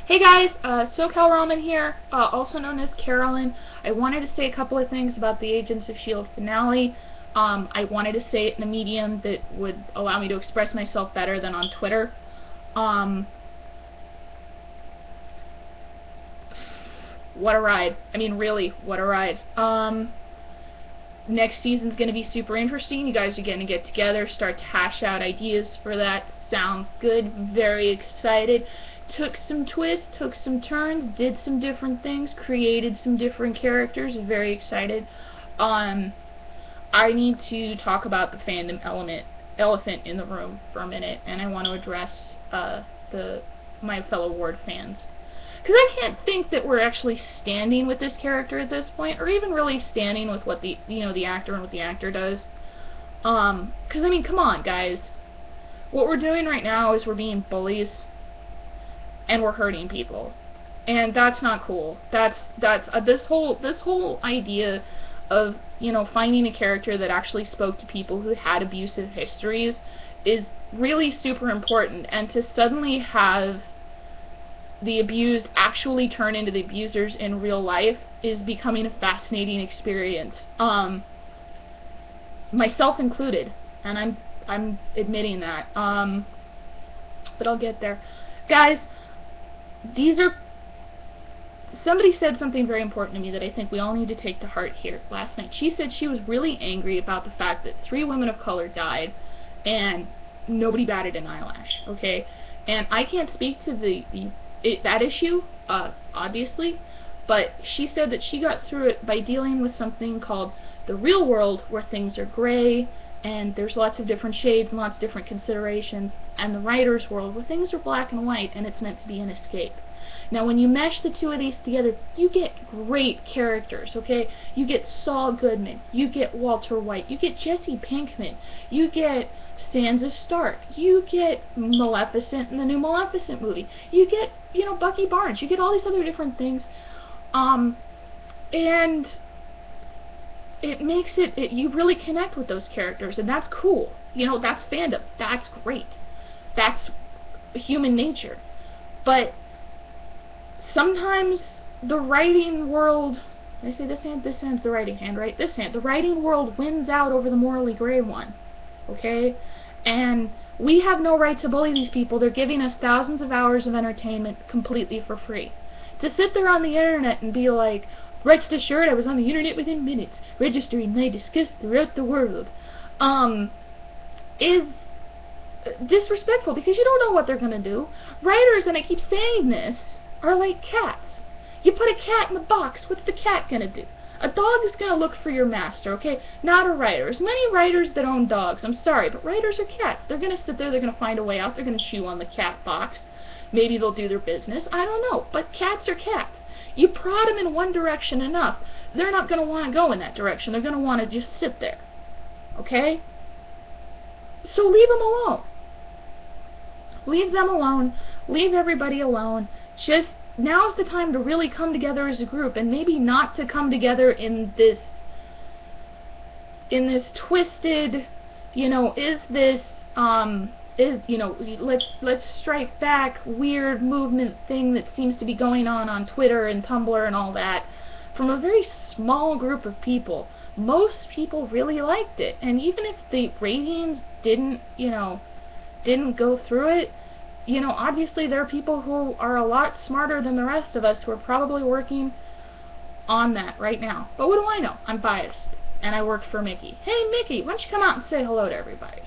Hey guys, SoCal Ramen here, also known as Carolyn. I wanted to say a couple of things about the Agents of S.H.I.E.L.D. finale. I wanted to say it in a medium that would allow me to express myself better than on Twitter. What a ride. I mean, really, what a ride. Next season's going to be super interesting. You guys are going to get together, start to hash out ideas for that. Sounds good. Very excited. Took some twists, took some turns, did some different things, created some different characters. Very excited. I need to talk about the fandom elephant in the room for a minute, and I want to address my fellow Ward fans. Because I can't think that we're actually standing with this character at this point, or even really standing with what the actor and what the actor does. Because I mean, come on, guys. What we're doing right now is we're being bullies, and we're hurting people, and that's not cool. That's this whole idea of finding a character that actually spoke to people who had abusive histories is really super important, and to suddenly have the abused actually turn into the abusers in real life is becoming a fascinating experience, myself included, and I'm admitting that, but I'll get there. Guys, somebody said something very important to me that I think we all need to take to heart here last night. She said she was really angry about the fact that 3 women of color died and nobody batted an eyelash, okay? And I can't speak to that issue, obviously, but she said that she got through it by dealing with something called the real world, where things are gray and there's lots of different shades and lots of different considerations, and the writer's world, where things are black and white and it's meant to be an escape. Now, when you mesh the two of these together, you get great characters, okay? You get Saul Goodman, you get Walter White, you get Jesse Pinkman, you get Sansa Stark, you get Maleficent in the new Maleficent movie, you get, Bucky Barnes, you get all these other different things, and it makes you really connect with those characters, and that's cool. That's fandom. That's great. That's human nature. But sometimes the writing world, I say this hand's the writing hand, right? This hand. The writing world wins out over the morally gray one. Okay? And we have no right to bully these people. They're giving us thousands of hours of entertainment completely for free. To sit there on the internet and be like, rest assured I was on the internet within minutes, registering my disgust throughout the world, is disrespectful, because you don't know what they're going to do. Writers, and I keep saying this, are like cats. You put a cat in a box, what's the cat going to do? A dog is going to look for your master, okay? Not a writer. There's many writers that own dogs, I'm sorry, but writers are cats. They're going to sit there, they're going to find a way out, they're going to chew on the cat box. Maybe they'll do their business, I don't know, but cats are cats. You prod them in one direction enough, they're not going to want to go in that direction. They're going to want to just sit there. Okay? So leave them alone. Leave them alone. Leave everybody alone. Just, now's the time to really come together as a group, and maybe not to come together in this twisted, let's strike back weird movement thing that seems to be going on Twitter and Tumblr and all that, from a very small group of people. Most people really liked it, and even if the ratings didn't go through it, obviously there are people who are a lot smarter than the rest of us who are probably working on that right now. But what do I know? I'm biased, and I work for Mickey. Hey Mickey, why don't you come out and say hello to everybody?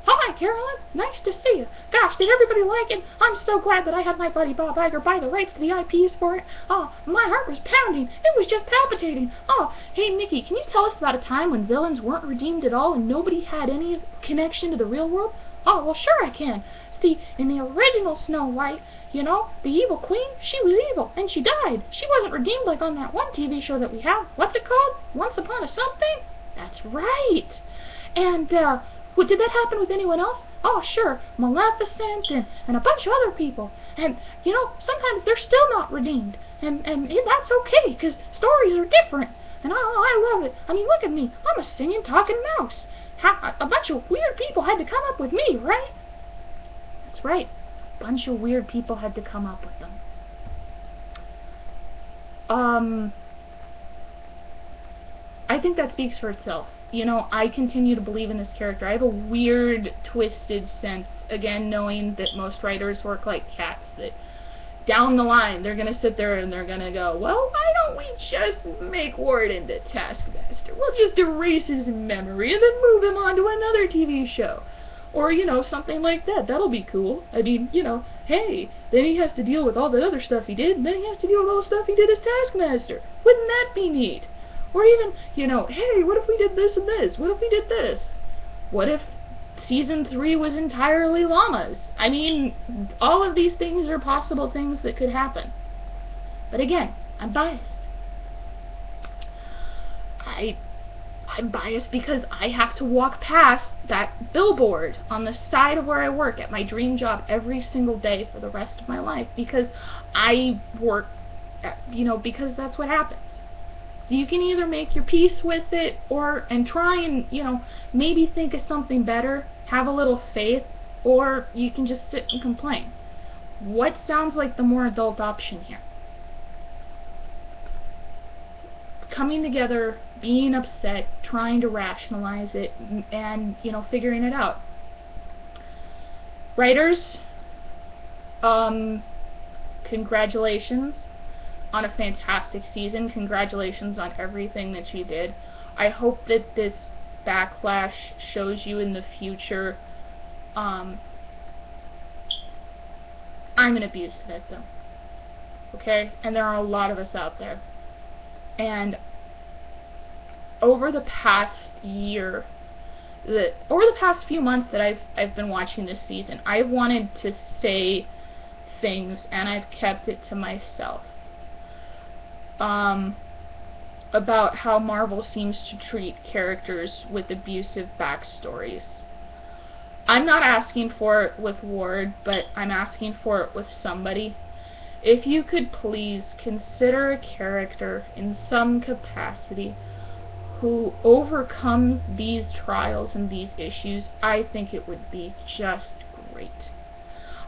Hi, Carolyn. Nice to see you. Gosh, did everybody like it? I'm so glad that I had my buddy Bob Iger buy the rights to the IPs for it. Oh, my heart was pounding. It was just palpitating. Oh, hey, Mickey, can you tell us about a time when villains weren't redeemed at all and nobody had any connection to the real world? Oh, well, sure I can. See, in the original Snow White, the evil queen, she was evil, and she died. She wasn't redeemed like on that one TV show that we have. What's it called? Once Upon a Something? That's right. And, well, did that happen with anyone else? Oh, sure, Maleficent and a bunch of other people. And, sometimes they're still not redeemed. And that's okay, because stories are different. And I love it. I mean, look at me. I'm a singing, talking mouse. A bunch of weird people had to come up with me, right? That's right. A bunch of weird people had to come up with them. I think that speaks for itself. You know, I continue to believe in this character. I have a weird, twisted sense, again, knowing that most writers work like cats, that down the line, they're going to sit there and they're going to go, well, why don't we just make Ward into Taskmaster? We'll just erase his memory and then move him on to another TV show. Or, you know, something like that. That'll be cool. I mean, you know, hey, then he has to deal with all the other stuff he did, and then he has to deal with all the stuff he did as Taskmaster. Wouldn't that be neat? Or even, you know, hey, what if we did this and this? What if we did this? What if Season 3 was entirely llamas? I mean, all of these things are possible things that could happen. But again, I'm biased. I'm biased because I have to walk past that billboard on the side of where I work at my dream job every single day for the rest of my life, because I work at, you know, because that's what happens. So you can either make your peace with it and try and, you know, maybe think of something better, have a little faith, or you can just sit and complain. What sounds like the more adult option here? Coming together, being upset, trying to rationalize it, and, you know, figuring it out. Writers, congratulations on a fantastic season. Congratulations on everything that you did. I hope that this backlash shows you in the future, I'm an abuse victim, okay? And there are a lot of us out there. And over the past year, over the past few months that I've been watching this season, I've wanted to say things, and I've kept it to myself, about how Marvel seems to treat characters with abusive backstories. I'm not asking for it with Ward, but I'm asking for it with somebody. If you could please consider a character in some capacity who overcomes these trials and these issues, I think it would be just great.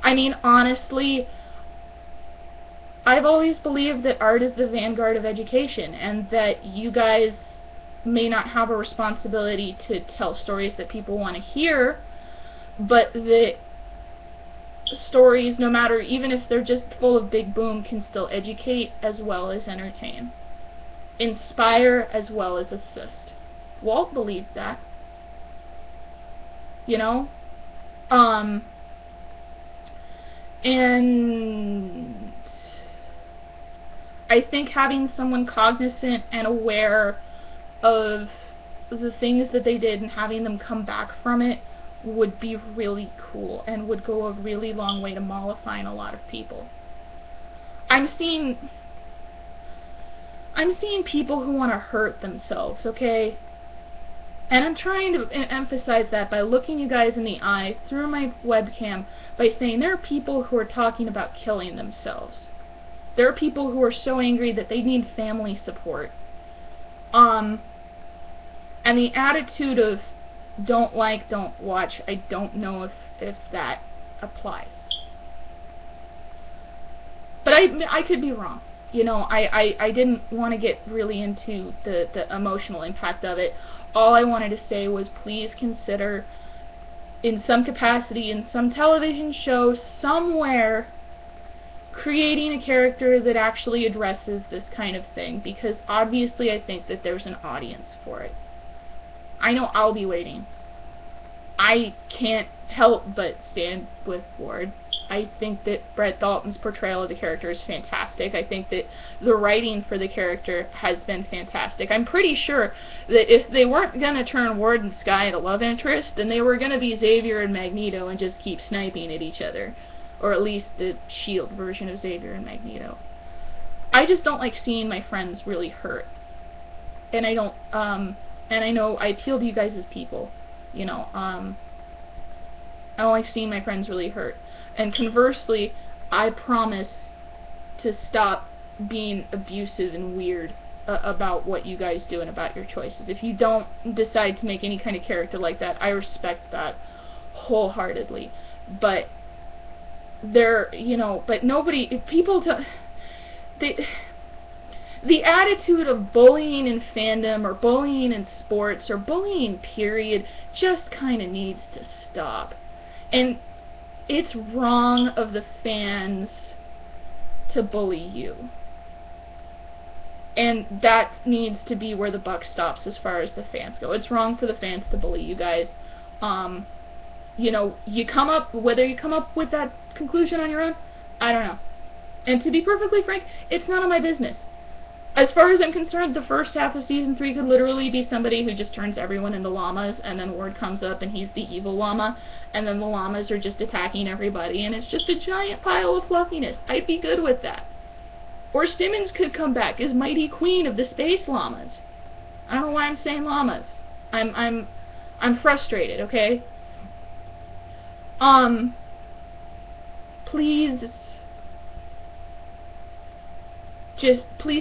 I mean, honestly, I've always believed that art is the vanguard of education, and that you guys may not have a responsibility to tell stories that people want to hear, but that stories, no matter, even if they're just full of big boom, can still educate as well as entertain, inspire as well as assist. Walt believed that, you know, and I think having someone cognizant and aware of the things that they did and having them come back from it would be really cool and would go a really long way to mollifying a lot of people. I'm seeing people who want to hurt themselves, okay? And I'm trying to emphasize that by looking you guys in the eye through my webcam by saying there are people who are talking about killing themselves. There are people who are so angry that they need family support. And the attitude of don't like, don't watch, I don't know if that applies. But I could be wrong. You know, I didn't want to get really into the emotional impact of it. All I wanted to say was please consider, in some capacity, in some television show, somewhere, creating a character that actually addresses this kind of thing, because obviously I think that there's an audience for it. I know I'll be waiting. I can't help but stand with Ward. I think that Brett Dalton's portrayal of the character is fantastic. I think that the writing for the character has been fantastic. I'm pretty sure that if they weren't going to turn Ward and Skye into love interest, then they were going to be Xavier and Magneto and just keep sniping at each other. Or at least the S.H.I.E.L.D. version of Xavier and Magneto. I just don't like seeing my friends really hurt. And I don't, and I know I appeal to you guys as people, you know, I don't like seeing my friends really hurt. And conversely, I promise to stop being abusive and weird about what you guys do and about your choices. If you don't decide to make any kind of character like that, I respect that wholeheartedly. But there, you know, but nobody, people don't, the attitude of bullying in fandom, or bullying in sports, or bullying period, just kind of needs to stop. And it's wrong of the fans to bully you. And that needs to be where the buck stops as far as the fans go. It's wrong for the fans to bully you guys. You know, whether you come up with that conclusion on your own, I don't know. And to be perfectly frank, it's none of my business. As far as I'm concerned, the first half of Season 3 could literally be somebody who just turns everyone into llamas, and then word comes up and he's the evil llama, and then the llamas are just attacking everybody, and it's just a giant pile of fluffiness. I'd be good with that. Or Stimmons could come back as Mighty Queen of the Space Llamas. I don't know why I'm saying llamas. I'm frustrated, okay? Please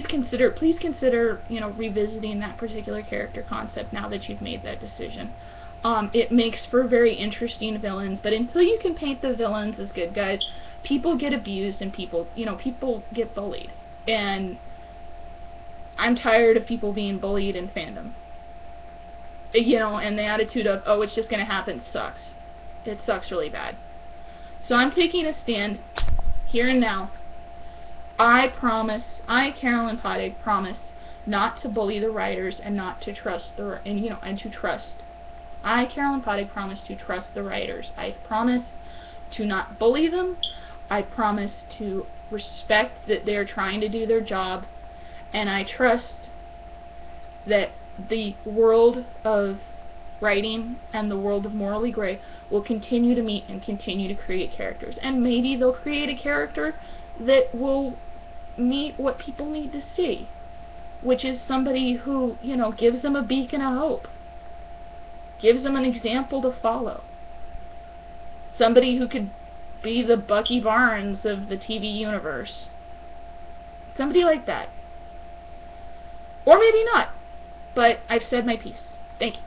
consider, you know, revisiting that particular character concept now that you've made that decision. It makes for very interesting villains, but until you can paint the villains as good guys, people get abused and people get bullied. And I'm tired of people being bullied in fandom. You know, and the attitude of, oh, it's just going to happen sucks. It sucks really bad. So I'm taking a stand here and now. I, Carolyn Podig, promise not to bully the writers and not to trust I, Carolyn Podig, promise to trust the writers. I promise to not bully them. I promise to respect that they're trying to do their job, and I trust that the world of writing and the world of Morally Grey will continue to meet and continue to create characters. And maybe they'll create a character that will meet what people need to see, which is somebody who, you know, gives them a beacon of hope, gives them an example to follow, somebody who could be the Bucky Barnes of the TV universe, somebody like that. Or maybe not, but I've said my piece. Thank you.